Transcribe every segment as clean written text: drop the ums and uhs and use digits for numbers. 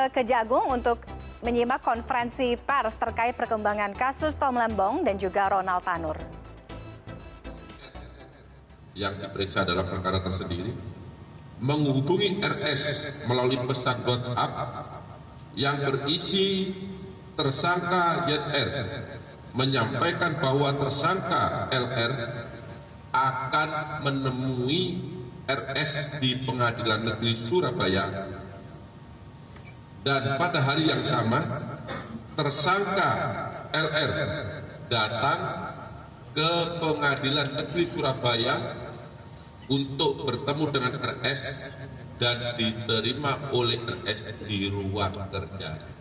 ke Kejagung untuk menyimak konferensi pers terkait perkembangan kasus Tom Lembong dan juga Ronald Tanur. Yang diperiksa dalam perkara tersendiri menghubungi RS melalui pesan WhatsApp yang berisi tersangka YR menyampaikan bahwa tersangka LR akan menemui RS di Pengadilan Negeri Surabaya, dan pada hari yang sama tersangka LR datang ke Pengadilan Negeri Surabaya untuk bertemu dengan RS dan diterima oleh RS di ruang kerja.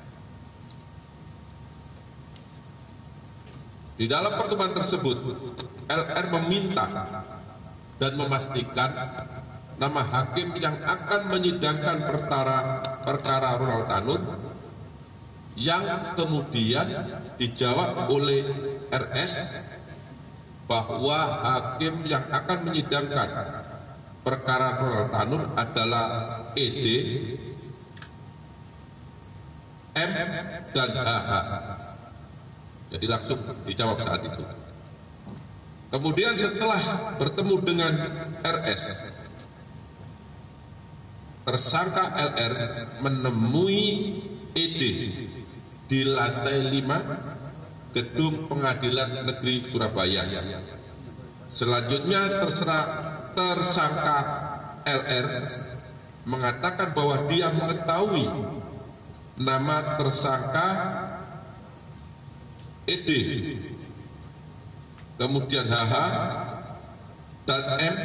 Di dalam pertemuan tersebut, LR meminta dan memastikan nama hakim yang akan menyidangkan perkara Ronald Tanur, yang kemudian dijawab oleh RS bahwa hakim yang akan menyidangkan perkara Ronald Tanur adalah ED, M, dan HH. Jadi langsung dijawab saat itu. Kemudian setelah bertemu dengan RS, tersangka LR menemui ED di lantai 5 Gedung Pengadilan Negeri Surabaya. Selanjutnya tersangka LR mengatakan bahwa dia mengetahui nama tersangka ED, kemudian HH dan M,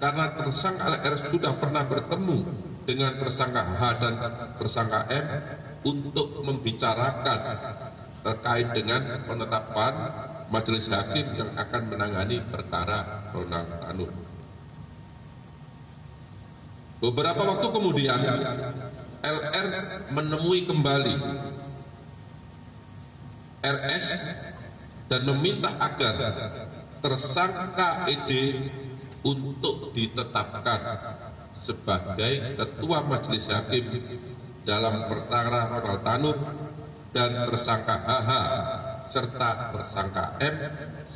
karena tersangka LR sudah pernah bertemu dengan tersangka H dan tersangka M untuk membicarakan terkait dengan penetapan majelis hakim yang akan menangani perkara Ronald Tanur. Beberapa waktu kemudian LR menemui kembali RS dan meminta agar tersangka ED untuk ditetapkan sebagai ketua majelis hakim dalam perkara Ronald Tanur dan tersangka HH serta tersangka M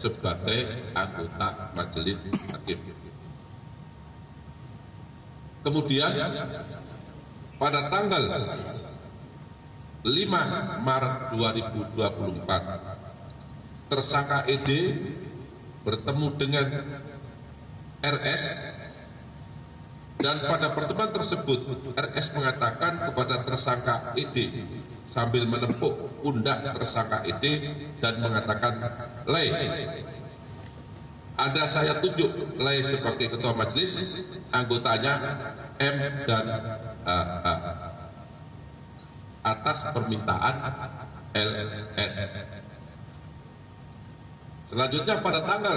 sebagai anggota majelis hakim. Kemudian pada tanggal 5 Maret 2024 tersangka ED bertemu dengan RS, dan pada pertemuan tersebut RS mengatakan kepada tersangka ED sambil menepuk pundak tersangka ED dan mengatakan, "Le, ada saya tunjuk Le sebagai ketua majelis, anggotanya M dan HH atas permintaan LN." Selanjutnya pada tanggal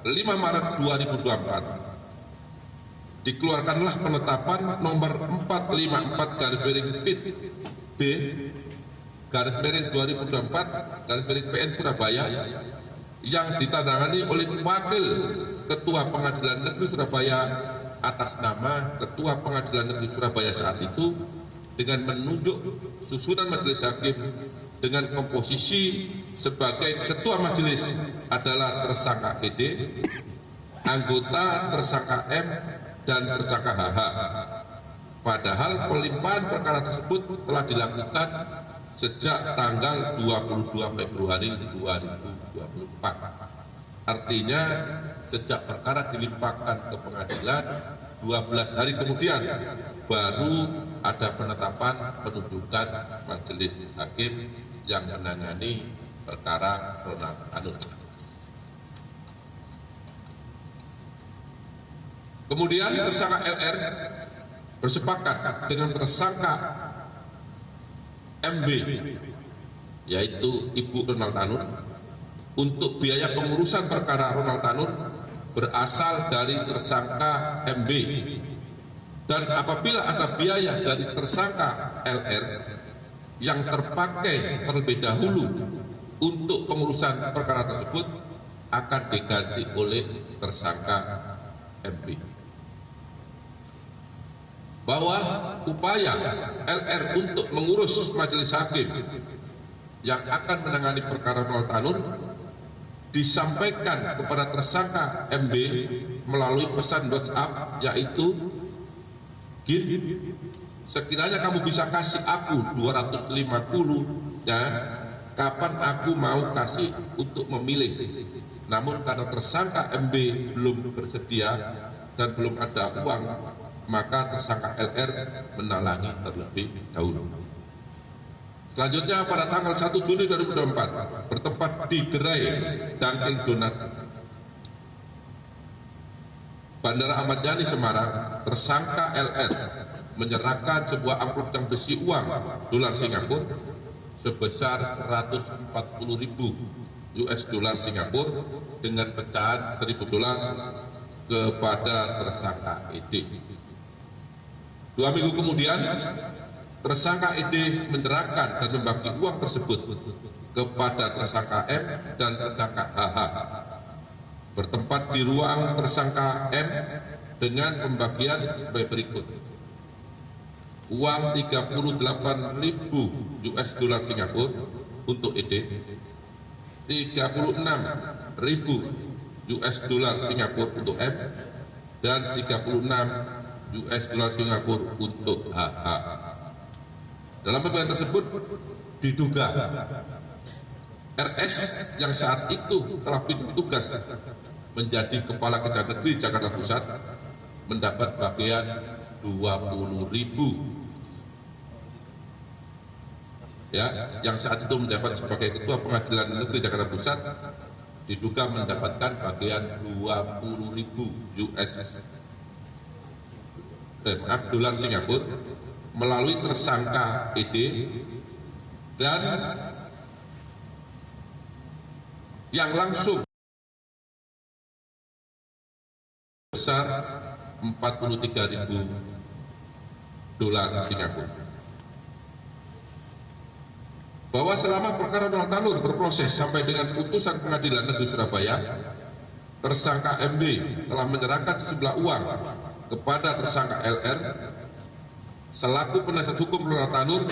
5 Maret 2024 dikeluarkanlah penetapan nomor 454/B/2024/PN Surabaya yang ditandatangani oleh Wakil Ketua Pengadilan Negeri Surabaya atas nama Ketua Pengadilan Negeri Surabaya saat itu, dengan menunjuk susunan majelis hakim dengan komposisi sebagai ketua majelis adalah tersangka ED, anggota tersangka M, dan tersangka HH. Padahal pelimpahan perkara tersebut telah dilakukan sejak tanggal 22 Februari 2024. Artinya sejak perkara dilimpahkan ke pengadilan, 12 hari kemudian baru ada penetapan penunjukan majelis hakim yang menangani perkara Ronald Tanur. Kemudian tersangka LR bersepakat dengan tersangka MB, yaitu Ibu Ronald Tanur, untuk biaya pengurusan perkara Ronald Tanur berasal dari tersangka MB, dan apabila ada biaya dari tersangka LR yang terpakai terlebih dahulu untuk pengurusan perkara tersebut akan diganti oleh tersangka MB. bahwa upaya LR untuk mengurus majelis hakim yang akan menangani perkara Ronald Tanur disampaikan kepada tersangka MB melalui pesan WhatsApp, yaitu, "Gin, sekiranya kamu bisa kasih aku 250 ya, kapan aku mau kasih untuk memilih." Namun karena tersangka MB belum bersedia dan belum ada uang, maka tersangka LR menalangi terlebih dahulu. Selanjutnya pada tanggal 1 Juni 2024 bertempat di Gerai Dunkin Donat Bandara Ahmad Yani Semarang, tersangka LR menyerahkan sebuah amplop yang berisi uang dolar Singapura sebesar 140.000 US dollar Singapura dengan pecahan 1.000 dolar kepada tersangka ED. 2 minggu kemudian, tersangka ED menyerahkan dan membagi uang tersebut kepada tersangka M dan tersangka HH. Bertempat di ruang tersangka M dengan pembagian sebagai berikut. Uang 38.000 US dollar Singapura untuk ED, 36.000 US dollar Singapura untuk M, dan 36 US dollar Singapura untuk HH. Dalam pembagian tersebut diduga RS yang saat itu telah pindah tugas menjadi Kepala Kejaksaan Negeri Jakarta Pusat mendapat bagian 20.000 ya, yang saat itu menjabat sebagai Ketua Pengadilan Negeri Jakarta Pusat diduga mendapatkan bagian 20.000 dolar Singapura melalui tersangka ED dan yang langsung besar 43.000 dolar Singapura. Bahwa selama perkara Ronald Tanur berproses sampai dengan putusan Pengadilan Negeri Surabaya, tersangka MB telah menyerahkan sejumlah uang kepada tersangka LR selaku penasihat hukum Ronald Tanur,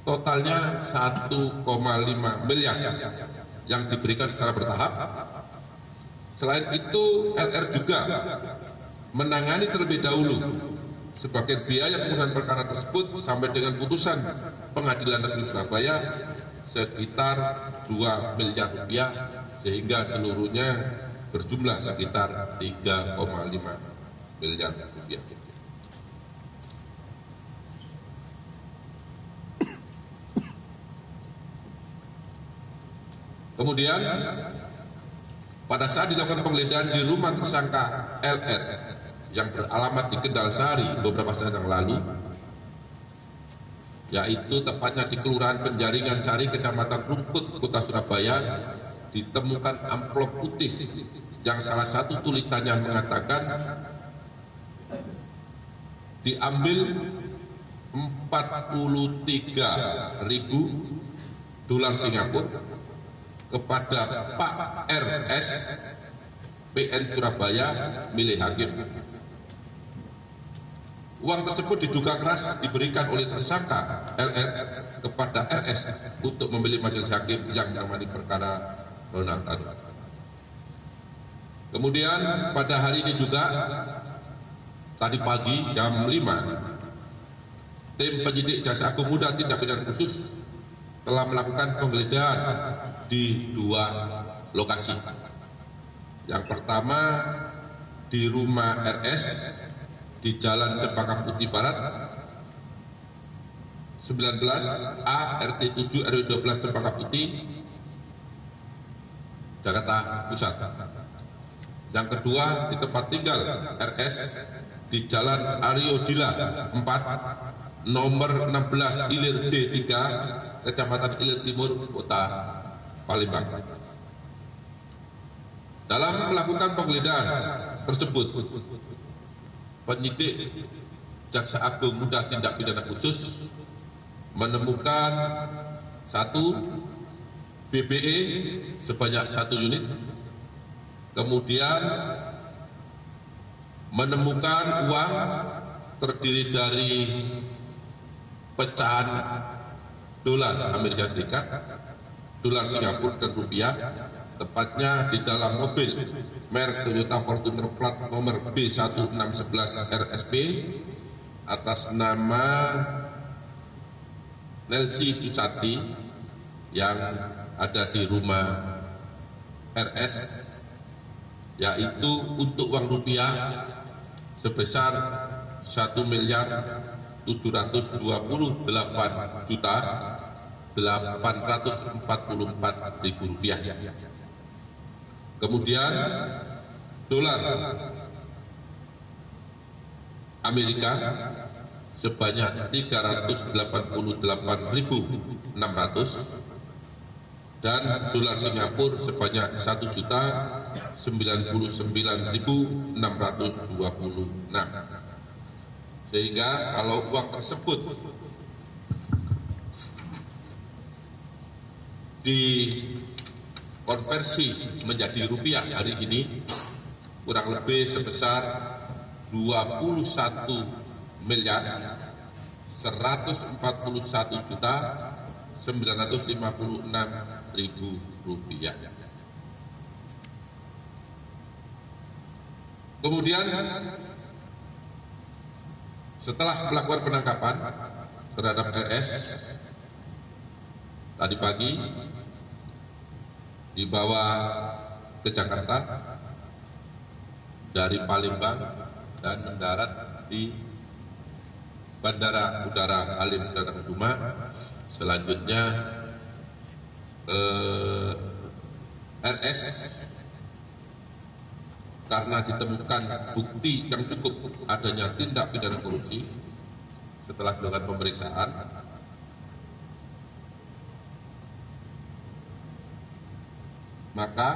totalnya 1,5 miliar yang diberikan secara bertahap. Selain itu, LR juga menangani terlebih dahulu sebagai biaya pengurusan perkara tersebut sampai dengan putusan Pengadilan Negeri Surabaya sekitar 2 miliar rupiah, sehingga seluruhnya berjumlah sekitar 3,5 miliar rupiah. Kemudian pada saat dilakukan penggeledahan di rumah tersangka LR yang beralamat di Kendal Sari beberapa saat yang lalu, yaitu tepatnya di Kelurahan Penjaringan Sari, Kecamatan Rungkut, Kota Surabaya, ditemukan amplop putih yang salah satu tulisannya mengatakan diambil 43.000 dolar Singapura kepada Pak RS PN Surabaya milik hakim. Uang tersebut diduga keras diberikan oleh tersangka LR kepada RS untuk memilih majelis hakim yang menangani perkara Ronald Tanur. Kemudian pada hari ini juga, tadi pagi jam 5, tim penyidik Jaksa Agung Muda Tindak Pidana Khusus telah melakukan penggeledahan di 2 lokasi. Yang pertama di rumah RS di Jalan Cempaka Putih Barat 19A RT 7 RW 12 Cempaka Putih, Jakarta Pusat. Yang kedua di tempat tinggal RS di Jalan Aryo Dila 4 nomor 16 Ilir D3 Kecamatan Ilir Timur, Kota Palembang. Dalam melakukan penggeledahan tersebut, penyidik Jaksa Agung Muda Tindak Pidana Khusus menemukan 1 BBE sebanyak 1 unit, kemudian menemukan uang terdiri dari pecahan dolar Amerika Serikat, dolar Singapura dan rupiah, tepatnya di dalam mobil merek Toyota Fortuner plat nomor B1611 RSP atas nama Nelsi Susati yang ada di rumah RS, yaitu untuk uang rupiah sebesar 1.788.844.000 rupiah. Kemudian dolar Amerika sebanyak 388.600 dan dolar Singapura sebanyak 1.099.626. Sehingga kalau uang tersebut dikonversi menjadi rupiah hari ini kurang lebih sebesar 21.141.956.000 rupiah. Kemudian setelah melakukan penangkapan terhadap RS tadi pagi dibawa ke Jakarta dari Palembang dan mendarat di Bandara Udara Halim Perdana Kusuma. Selanjutnya RS karena ditemukan bukti yang cukup adanya tindak pidana korupsi setelah dilakukan pemeriksaan, maka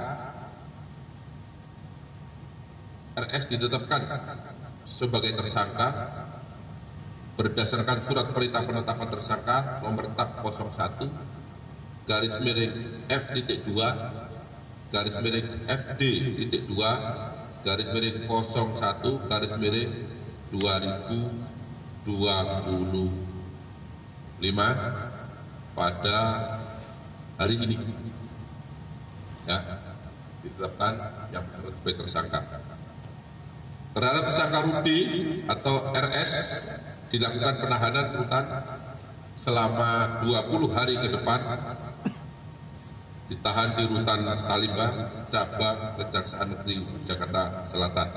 RS ditetapkan sebagai tersangka berdasarkan surat perintah penetapan tersangka nomor TAP 01-FD2-01-FD-01-2025 pada hari ini, ya, ditetapkan yang sebagai tersangka. Terhadap tersangka Rudi atau RS dilakukan penahanan rutan selama 20 hari ke depan, ditahan di rutan Salimba, cabang Kejaksaan Negeri Jakarta Selatan.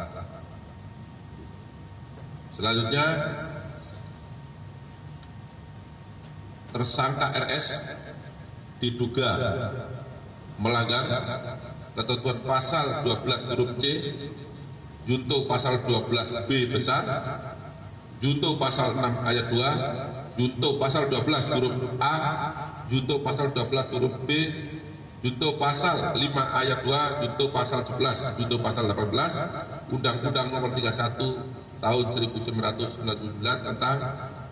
Selanjutnya, tersangka RS diduga melanggar ketentuan pasal 12 huruf C, junto pasal 12 B besar, junto pasal 6 ayat 2, junto pasal 12 huruf A, junto pasal 12 huruf B, junto pasal 5 ayat 2, junto pasal 11, junto pasal 18, Undang-Undang Nomor 31 Tahun 1999 tentang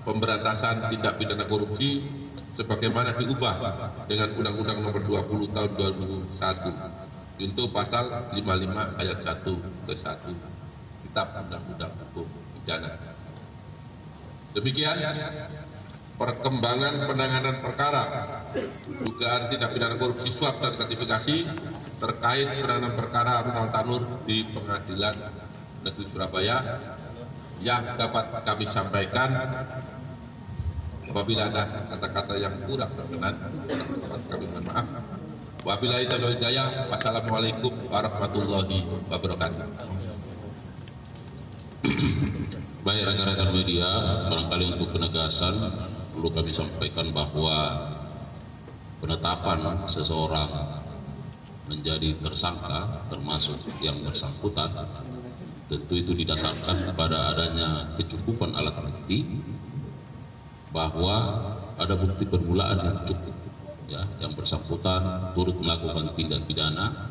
Pemberantasan Tindak Pidana Korupsi sebagaimana diubah dengan Undang-Undang Nomor 20 Tahun 2001, junto pasal 55 ayat 1 ke 1 Kitab Undang-Undang Hukum Pidana. Demikian perkembangan penanganan perkara dugaan tindak pidana korupsi suap dan gratifikasi terkait penanganan perkara Ronald Tanur di Pengadilan Negeri Surabaya yang dapat kami sampaikan. Apabila ada kata-kata yang kurang berkenan, kami mohon maaf. Wabillahi taufiq wal hidayah. Wassalamualaikum warahmatullahi wabarakatuh. Baik rekan-rekan media, barangkali untuk penegasan perlu kami sampaikan bahwa penetapan seseorang menjadi tersangka termasuk yang bersangkutan tentu itu didasarkan pada adanya kecukupan alat bukti, bahwa ada bukti permulaan yang cukup, ya, yang bersangkutan turut melakukan tindak pidana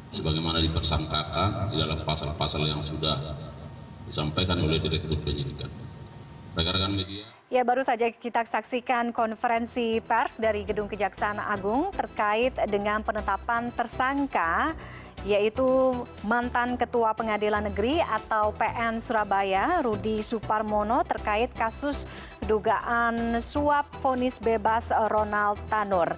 sebagaimana dipersangkakan di dalam pasal-pasal yang sudah disampaikan oleh Direktur Penyidikan. Rekan-rekan media. Ya, baru saja kita saksikan konferensi pers dari Gedung Kejaksaan Agung terkait dengan penetapan tersangka yaitu mantan Ketua Pengadilan Negeri atau PN Surabaya, Rudi Suparmono, terkait kasus dugaan suap vonis bebas Ronald Tanur.